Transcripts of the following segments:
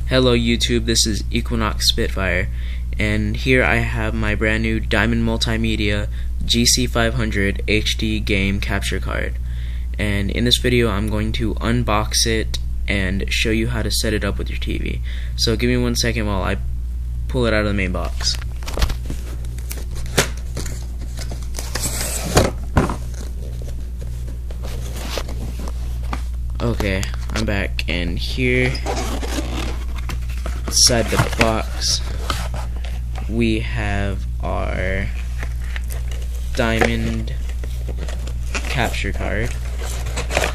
Hello YouTube, this is Equinox Spitfire, and here I have my brand new Diamond Multimedia GC500 HD game capture card. And in this video I'm going to unbox it and show you how to set it up with your TV. So give me 1 second while I pull it out of the main box. Okay, I'm back, and here inside the box we have our Diamond capture card.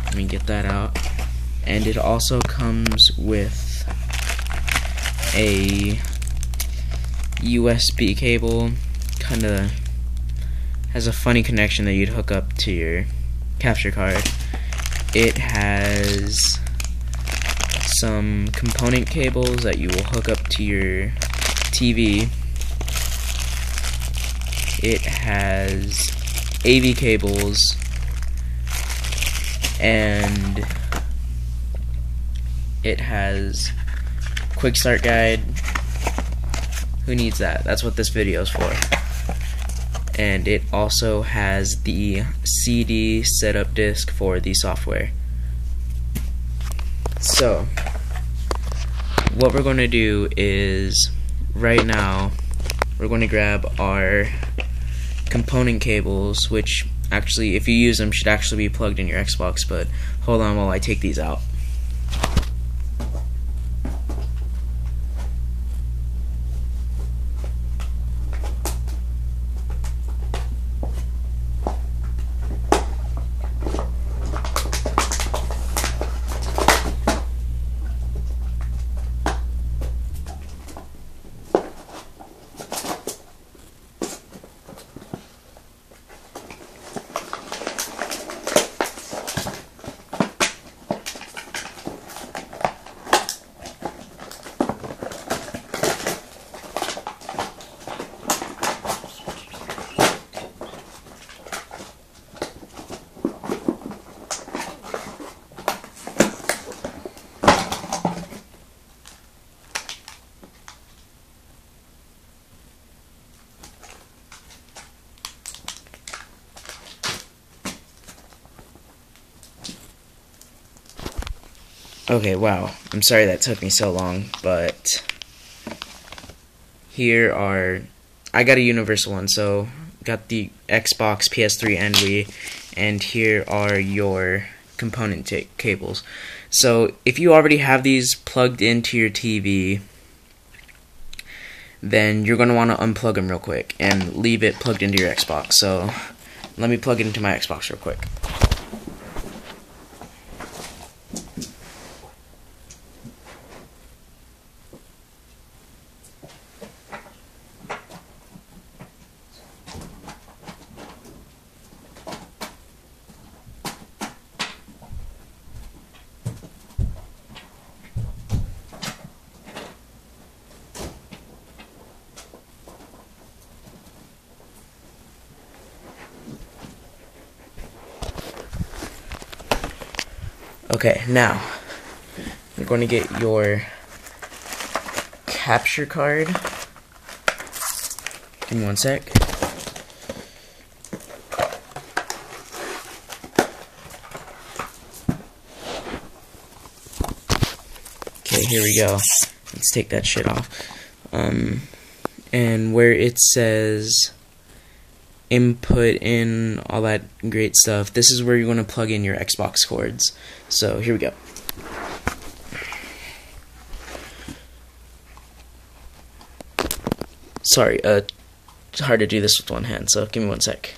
Let me get that out. And it also comes with a USB cable. Kinda has a funny connection that you'd hook up to your capture card. It has some component cables that you will hook up to your TV. It has AV cables, and it has quick start guide. Who needs that? That's what this video is for. And it also has the CD setup disc for the software. So what we're going to do is, right now we're going to grab our component cables, which actually, if you use them, should actually be plugged in your Xbox, but hold on while I take these out. Okay, wow, I'm sorry that took me so long, but here are, I got a universal one, so got the Xbox, PS3, and Wii, and here are your component cables. So if you already have these plugged into your TV, then you're going to want to unplug them real quick and leave it plugged into your Xbox. So let me plug it into my Xbox real quick. Okay, now you're going to get your capture card. Give me 1 sec. Okay, here we go. Let's take that shit off. And where it says input in, all that great stuff, this is where you're going to plug in your Xbox cords. So here we go. Sorry, it's hard to do this with one hand, so give me 1 sec.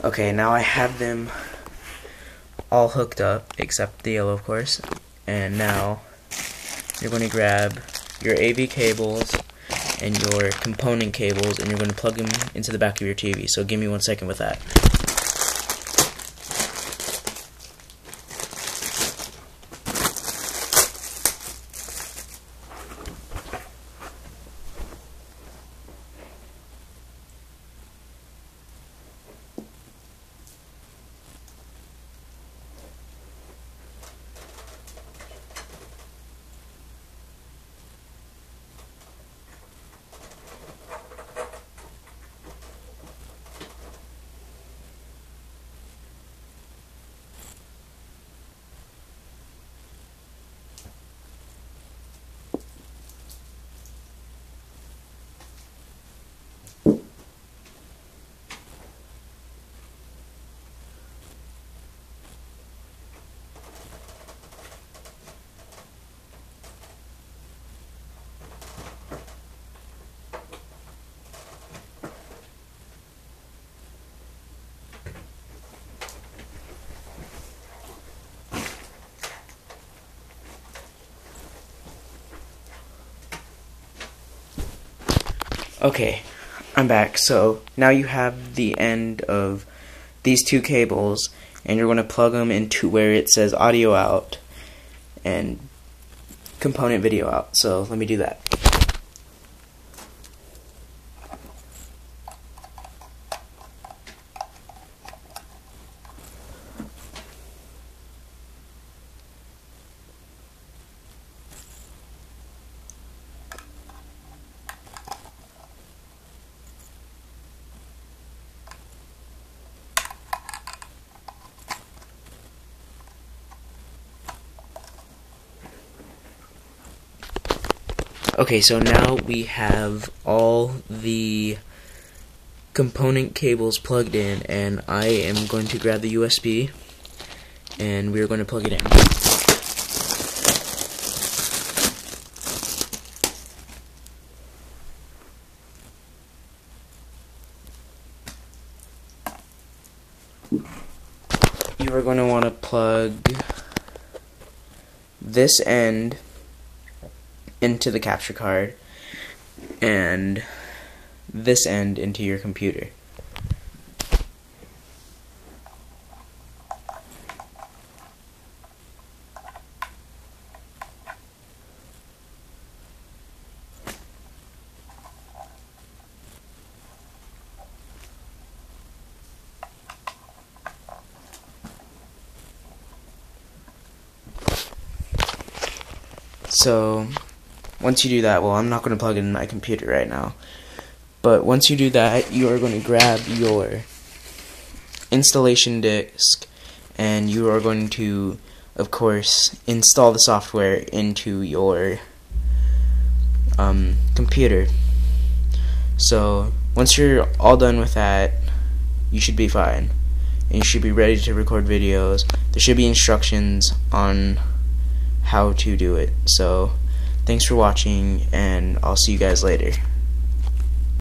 Okay, now I have them all hooked up, except the yellow, of course. And now you're going to grab your AV cables and your component cables, and you're going to plug them into the back of your TV. So give me 1 second with that. Okay, I'm back. So now you have the end of these two cables, and you're going to plug them into where it says audio out and component video out. So let me do that. Okay, so now we have all the component cables plugged in, and I am going to grab the USB and we're going to plug it in. You are going to want to plug this end into the capture card and this end into your computer. So once you do that, well, I'm not going to plug it in my computer right now, but once you do that, you are going to grab your installation disk and you are going to, of course, install the software into your computer. So once you're all done with that, you should be fine and you should be ready to record videos. There should be instructions on how to do it. So thanks for watching, and I'll see you guys later.